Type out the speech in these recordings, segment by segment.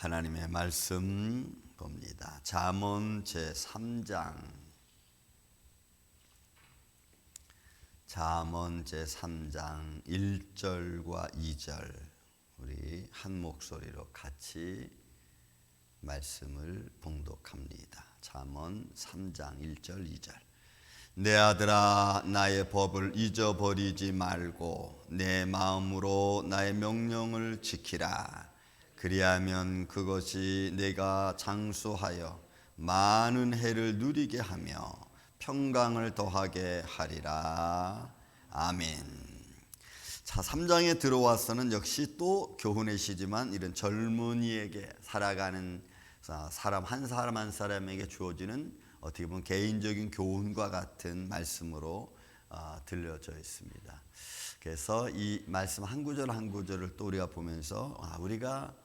하나님의 말씀 봅니다. 잠언 제3장 잠언 제3장 1절과 2절 우리 한 목소리로 같이 말씀을 봉독합니다. 잠언 3장 1절 2절 내 아들아 나의 법을 잊어버리지 말고 내 마음으로 나의 명령을 지키라. 그리하면 그것이 내가 장수하여 많은 해를 누리게 하며 평강을 더하게 하리라. 아멘. 자, 3장에 들어와서는 역시 또 교훈의 시지만 이런 젊은이에게 살아가는 사람 한 사람 한 사람에게 주어지는 어떻게 보면 개인적인 교훈과 같은 말씀으로 들려져 있습니다. 그래서 이 말씀 한 구절 한 구절을 또 우리가 보면서 우리가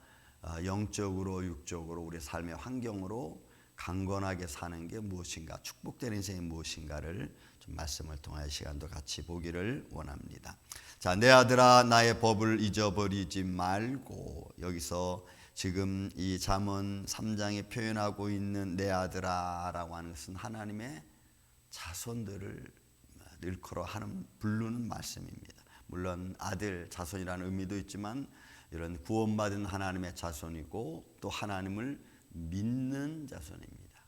영적으로 육적으로 우리 삶의 환경으로 강건하게 사는 게 무엇인가, 축복된 인생이 무엇인가를 좀 말씀을 통하여 시간도 같이 보기를 원합니다. 자, 내 아들아 나의 법을 잊어버리지 말고, 여기서 지금 이 잠언 3장에 표현하고 있는 내 아들아 라고 하는 것은 하나님의 자손들을 일컬어 부르는 말씀입니다. 물론 아들, 자손이라는 의미도 있지만 이런 구원받은 하나님의 자손이고 또 하나님을 믿는 자손입니다.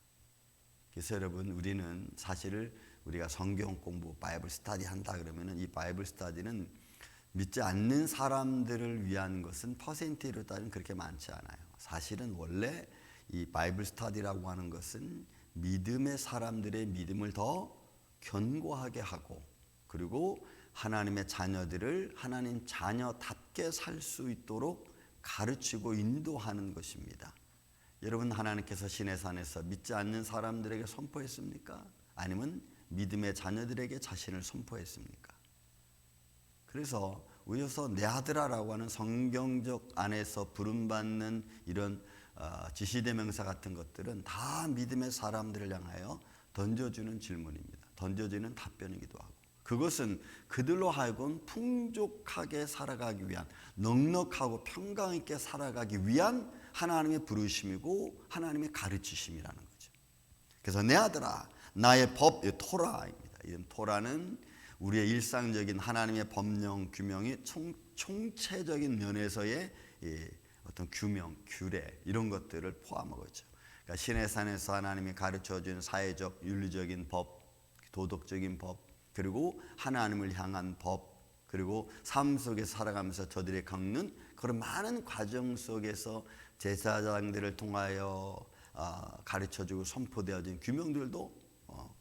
그래서 여러분, 우리는 사실 우리가 성경 공부, 바이블 스터디 한다 그러면 이 바이블 스터디는 믿지 않는 사람들을 위한 것은 퍼센티로 따지면 그렇게 많지 않아요. 사실은 원래 이 바이블 스터디라고 하는 것은 믿음의 사람들의 믿음을 더 견고하게 하고, 그리고 하나님의 자녀들을 하나님 자녀답게 살 수 있도록 가르치고 인도하는 것입니다. 여러분, 하나님께서 시내산에서 믿지 않는 사람들에게 선포했습니까? 아니면 믿음의 자녀들에게 자신을 선포했습니까? 그래서 오셔서 내 아들아라고 하는 성경적 안에서 부름받는 이런 지시대명사 같은 것들은 다 믿음의 사람들을 향하여 던져주는 질문입니다. 던져지는 답변이기도 하고, 그것은 그들로 하여금 풍족하게 살아가기 위한, 넉넉하고 평강 있게 살아가기 위한 하나님의 부르심이고 하나님의 가르치심이라는 거죠. 그래서 내 아들아 나의 법, 토라입니다. 이 토라는 우리의 일상적인 하나님의 법령 규명이 총체적인 면에서의 어떤 규명, 규례 이런 것들을 포함하고 있죠. 그러니까 시내산에서 하나님이 가르쳐준 사회적, 윤리적인 법, 도덕적인 법, 그리고 하나님을 향한 법, 그리고 삶 속에서 살아가면서 저들이 겪는 그런 많은 과정 속에서 제사장들을 통하여 가르쳐주고 선포되어진 규명들도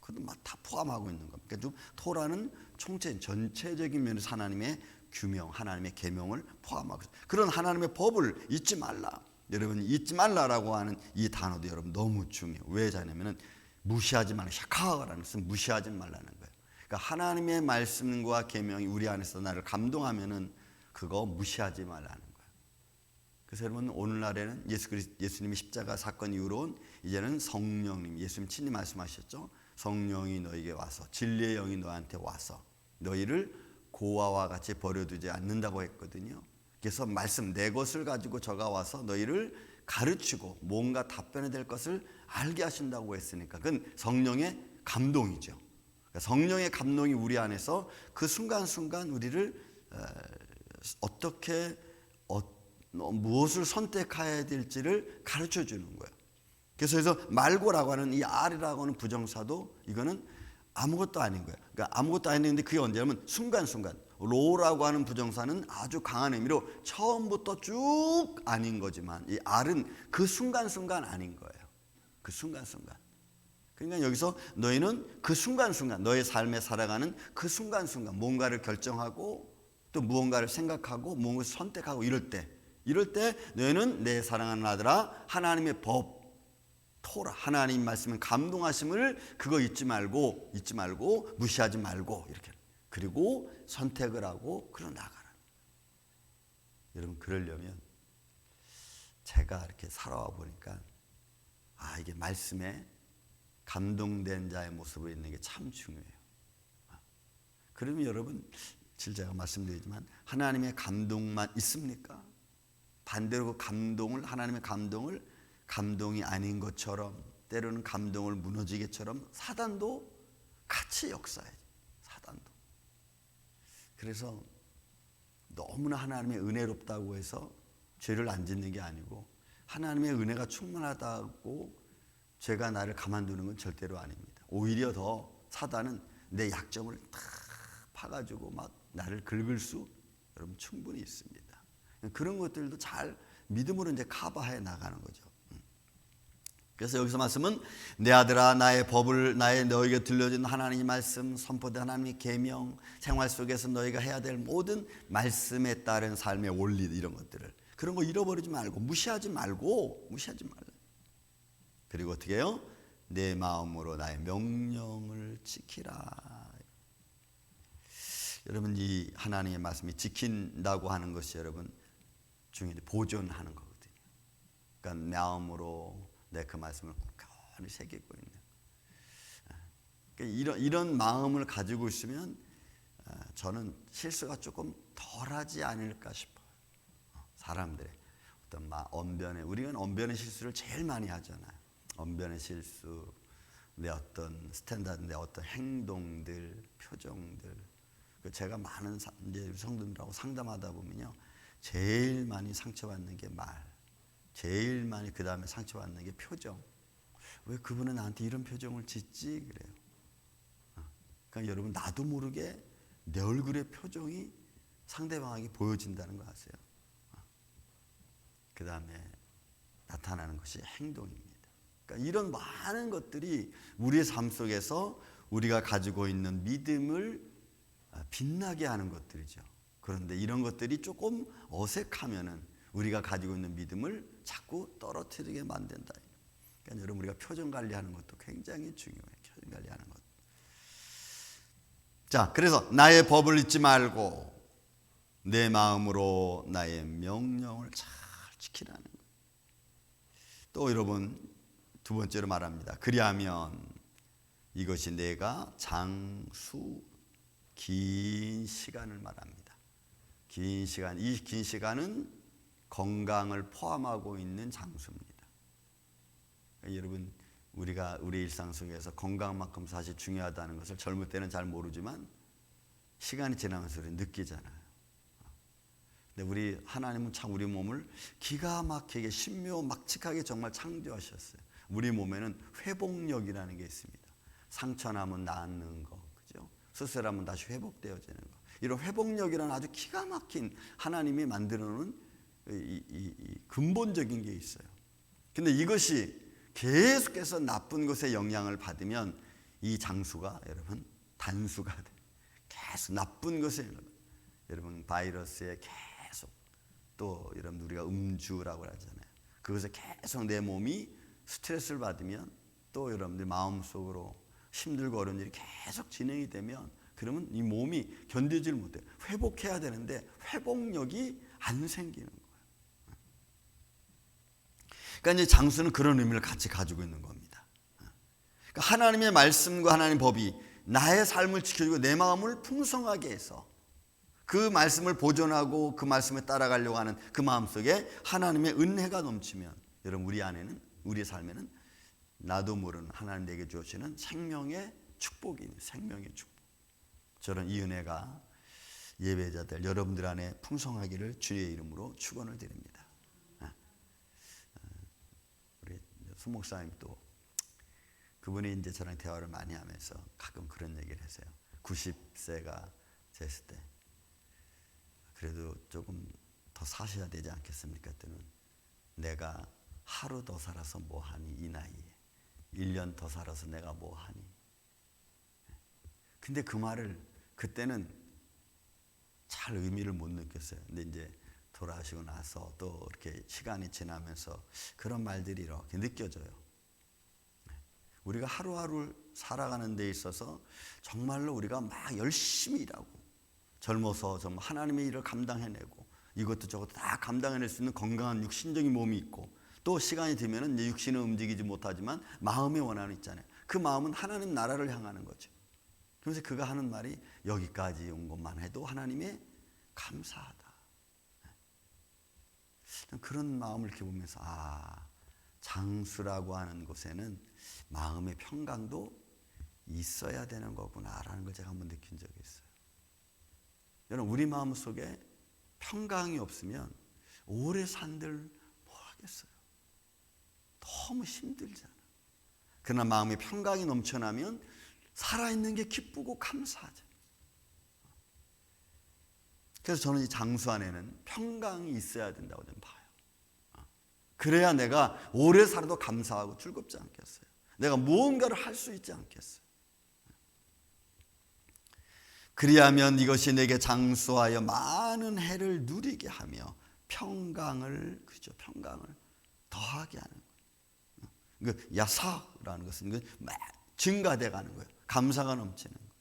그도 다 포함하고 있는 겁니다. 그러니까 토라는 전체적인 면에서 하나님의 규명, 하나님의 계명을 포함하고 있어요. 그런 하나님의 법을 잊지 말라. 여러분, 잊지 말라라고 하는 이 단어도 여러분 너무 중요해요. 왜 자냐면은 무시하지 말라. 샤카라는 것은 무시하지 말라는 거예요. 그러니까 하나님의 말씀과 계명이 우리 안에서 나를 감동하면은 그거 무시하지 말라는 거예요. 그래서 여러분, 오늘날에는 예수님이 십자가 사건 이후로 이제는 성령님, 예수님 친히 말씀하셨죠. 성령이 너에게 와서, 진리의 영이 너한테 와서 너희를 고아와 같이 버려두지 않는다고 했거든요. 그래서 말씀 내 것을 가지고 저가 와서 너희를 가르치고 뭔가 답변이 될 것을 알게 하신다고 했으니까 그건 성령의 감동이죠. 그러니까 성령의 감동이 우리 안에서 그 순간순간 우리를 어떻게 무엇을 선택해야 될지를 가르쳐 주는 거예요. 그래서 말고라고 하는 이 R이라고 하는 부정사도 이거는 아무것도 아닌 거예요. 그러니까 아무것도 아닌데 그게 언제냐면 순간순간. 로라고 하는 부정사는 아주 강한 의미로 처음부터 쭉 아닌 거지만 이 R은 그 순간순간 아닌 거예요. 그 순간순간. 그러니까 여기서 너희는 그 순간순간, 너의 삶에 살아가는 그 순간순간 뭔가를 결정하고 또 무언가를 생각하고 무언가를 선택하고 이럴 때 너희는 내 사랑하는 아들아 하나님의 법, 토라, 하나님 말씀은 감동하심을 그거 잊지 말고 무시하지 말고 이렇게, 그리고 선택을 하고 그러 나가라. 여러분, 그러려면 제가 이렇게 살아와 보니까 이게 말씀에 감동된 자의 모습으로 있는 게 참 중요해요. 그러면 여러분, 제가 말씀드리지만 하나님의 감동만 있습니까? 반대로 그 감동을, 하나님의 감동을 감동이 아닌 것처럼, 때로는 감동을 무너지게처럼 사단도 같이 역사해요. 사단도. 그래서 너무나 하나님의 은혜롭다고 해서 죄를 안 짓는 게 아니고, 하나님의 은혜가 충만하다고 죄가 나를 가만두는 건 절대로 아닙니다. 오히려 더 사단은 내 약점을 다 파가지고 막 나를 긁을 수 여러분 충분히 있습니다. 그런 것들도 잘 믿음으로 이제 커버해 나가는 거죠. 그래서 여기서 말씀은 내 아들아 나의 법을 나의 너에게 들려준 하나님의 말씀, 선포된 하나님의 계명, 생활 속에서 너희가 해야 될 모든 말씀에 따른 삶의 원리, 이런 것들을, 그런 거 잃어버리지 말고 무시하지 말고. 그리고 어떻게 해요? 내 마음으로 나의 명령을 지키라. 여러분, 이 하나님의 말씀이 지킨다고 하는 것이 여러분 중요한데 보존하는 거거든요. 그러니까 마음으로 내 그 말씀을 굳건히 새기고 있는. 그러니까 이런 마음을 가지고 있으면 저는 실수가 조금 덜하지 않을까 싶어요. 사람들의 어떤 언변에, 우리가 언변의 실수를 제일 많이 하잖아요. 언변의 실수, 내 어떤 스탠다드, 내 어떤 행동들, 표정들. 제가 많은 이제 성도들하고 상담하다 보면요, 제일 많이 상처받는 게 말, 제일 많이 그 다음에 상처받는 게 표정. 왜 그분은 나한테 이런 표정을 짓지? 그래요. 그러니까 여러분, 나도 모르게 내 얼굴의 표정이 상대방에게 보여진다는 거 아세요? 그 다음에 나타나는 것이 행동입니다. 그러니까 이런 많은 것들이 우리의 삶 속에서 우리가 가지고 있는 믿음을 빛나게 하는 것들이죠. 그런데 이런 것들이 조금 어색하면은 우리가 가지고 있는 믿음을 자꾸 떨어뜨리게 만든다. 그러니까 여러분, 우리가 표정 관리하는 것도 굉장히 중요해요. 표정 관리하는 것. 자, 그래서 나의 법을 잊지 말고 내 마음으로 나의 명령을 잘 지키라는 거예요. 또 여러분, 두 번째로 말합니다. 그리하면 이것이 내가 장수, 긴 시간을 말합니다. 긴 시간, 이 긴 시간은 건강을 포함하고 있는 장수입니다. 그러니까 여러분, 우리가 우리 일상 속에서 건강만큼 사실 중요하다는 것을 젊을 때는 잘 모르지만 시간이 지나면서 우리 느끼잖아요. 근데 우리 하나님은 참 우리 몸을 기가 막히게 신묘막측하게 정말 창조하셨어요. 우리 몸에는 회복력이라는 게 있습니다. 상처 나면 낫는 거, 그죠? 수술하면 다시 회복되어지는 거. 이런 회복력이라는 아주 기가 막힌 하나님이 만들어 놓은 이 근본적인 게 있어요. 근데 이것이 계속해서 나쁜 것에 영향을 받으면 이 장수가 여러분 단수가 돼. 계속 나쁜 것에, 여러분 바이러스에 계속, 또 여러분 우리가 음주라고 하잖아요. 그것에 계속 내 몸이 스트레스를 받으면 또 여러분들 마음속으로 힘들고 어려운 일이 계속 진행이 되면 그러면 이 몸이 견디질 못해요. 회복해야 되는데 회복력이 안 생기는 거예요. 그러니까 이제 장수는 그런 의미를 같이 가지고 있는 겁니다. 그러니까 하나님의 말씀과 하나님의 법이 나의 삶을 지켜주고 내 마음을 풍성하게 해서 그 말씀을 보존하고 그 말씀에 따라가려고 하는 그 마음 속에 하나님의 은혜가 넘치면 여러분 우리 안에는, 우리의 삶에는 나도 모르는 하나님 내게 주시는 생명의 축복이 있는, 생명의 축복. 저는 이 은혜가 예배자들 여러분들 안에 풍성하기를 주의 이름으로 축원을 드립니다. 우리 수 목사님 또 그분이 이제 저랑 대화를 많이 하면서 가끔 그런 얘기를 하세요. 90세가 됐을 때 그래도 조금 더 사셔야 되지 않겠습니까? 그때는 내가 하루 더 살아서 뭐하니, 이 나이에 1년 더 살아서 내가 뭐하니. 근데 그 말을 그때는 잘 의미를 못 느꼈어요. 근데 이제 돌아가시고 나서 또 이렇게 시간이 지나면서 그런 말들이 이렇게 느껴져요. 우리가 하루하루 살아가는 데 있어서 정말로 우리가 막 열심히 일하고 젊어서 정말 하나님의 일을 감당해내고 이것도 저것도 다 감당해낼 수 있는 건강한 육신적인 몸이 있고 또 시간이 되면 이제 육신은 움직이지 못하지만 마음의 원한은 있잖아요. 그 마음은 하나님 나라를 향하는 거죠. 그래서 그가 하는 말이 여기까지 온 것만 해도 하나님의 감사하다. 그런 마음을 이렇게 보면서 장수라고 하는 곳에는 마음의 평강도 있어야 되는 거구나라는 걸 제가 한번 느낀 적이 있어요. 여러분, 우리 마음 속에 평강이 없으면 오래 산들 뭐 하겠어요? 너무 힘들잖아. 그러나 마음의 평강이 넘쳐나면 살아있는 게 기쁘고 감사하죠. 그래서 저는 이 장수 안에는 평강이 있어야 된다고 저는 봐요. 그래야 내가 오래 살아도 감사하고 즐겁지 않겠어요? 내가 무언가를 할 수 있지 않겠어요? 그리하면 이것이 내게 장수하여 많은 해를 누리게 하며 평강을 더하게 하는 거예요. 그 야사라는 것은 증가돼 가는 거예요. 감사가 넘치는 거예요.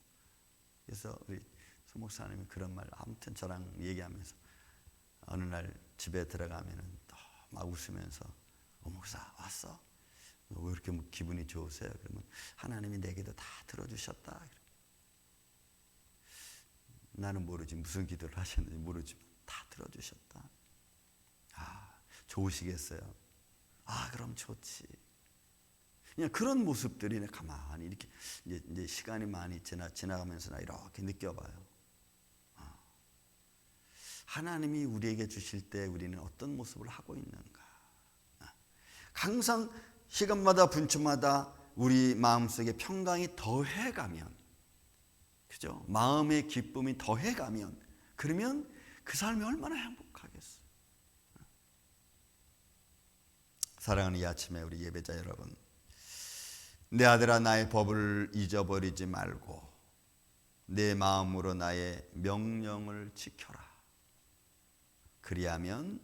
그래서 우리 소 목사님이 그런 말 아무튼 저랑 얘기하면서 어느 날 집에 들어가면은 또 막 웃으면서 목사 왔어? 왜 이렇게 기분이 좋으세요? 그러면 하나님이 내게도 다 들어주셨다. 나는 모르지 무슨 기도를 하셨는지 모르지만 다 들어주셨다. 좋으시겠어요? 그럼 좋지. 그냥 그런 모습들이 가만히 이렇게 이제 시간이 많이 지나가면서 나 이렇게 느껴봐요. 하나님이 우리에게 주실 때 우리는 어떤 모습을 하고 있는가? 항상 시간마다 분초마다 우리 마음속에 평강이 더해가면, 그죠? 마음의 기쁨이 더해가면, 그러면 그 삶이 얼마나 행복하겠어요. 사랑하는 이 아침에 우리 예배자 여러분, 내 아들아 나의 법을 잊어버리지 말고 내 마음으로 나의 명령을 지켜라. 그리하면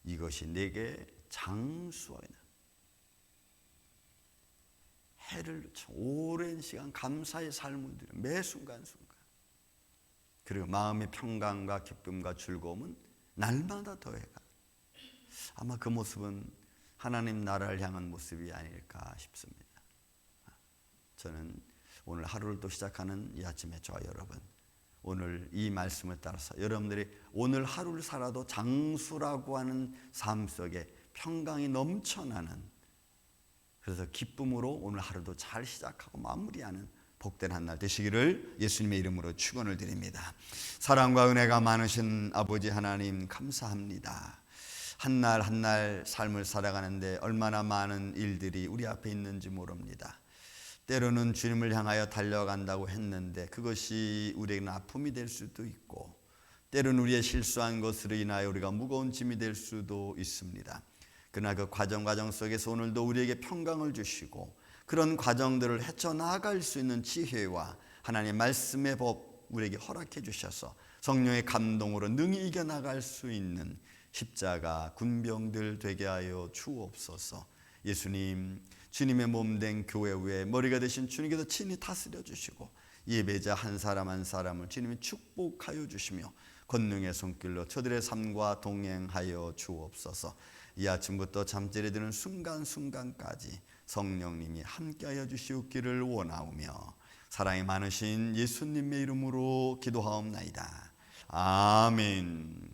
이것이 내게 장수하여 해를 오랜 시간 감사의 삶을 누려 매 순간순간, 그리고 마음의 평강과 기쁨과 즐거움은 날마다 더해가. 아마 그 모습은 하나님 나라를 향한 모습이 아닐까 싶습니다. 저는 오늘 하루를 또 시작하는 이 아침에 저와 여러분, 오늘 이 말씀을 따라서 여러분들이 오늘 하루를 살아도 장수라고 하는 삶 속에 평강이 넘쳐나는, 그래서 기쁨으로 오늘 하루도 잘 시작하고 마무리하는 복된 한 날 되시기를 예수님의 이름으로 축원을 드립니다. 사랑과 은혜가 많으신 아버지 하나님 감사합니다. 한 날 한 날 삶을 살아가는데 얼마나 많은 일들이 우리 앞에 있는지 모릅니다. 때로는 주님을 향하여 달려간다고 했는데 그것이 우리에게는 아픔이 될 수도 있고, 때로는 우리의 실수한 것으로 인하여 우리가 무거운 짐이 될 수도 있습니다. 그러나 그 과정 속에서 오늘도 우리에게 평강을 주시고 그런 과정들을 헤쳐나갈 수 있는 지혜와 하나님의 말씀의 법 우리에게 허락해 주셔서 성령의 감동으로 능히 이겨나갈 수 있는 십자가 군병들 되게 하여 주옵소서. 예수님, 주님의 몸된 교회 위에 머리가 되신 주님께서 친히 다스려 주시고 예배자 한 사람 한 사람을 주님이 축복하여 주시며 권능의 손길로 저들의 삶과 동행하여 주옵소서. 이 아침부터 잠자리에 드는 순간순간까지 성령님이 함께하여 주시옵기를 원하오며 사랑이 많으신 예수님의 이름으로 기도하옵나이다. 아멘.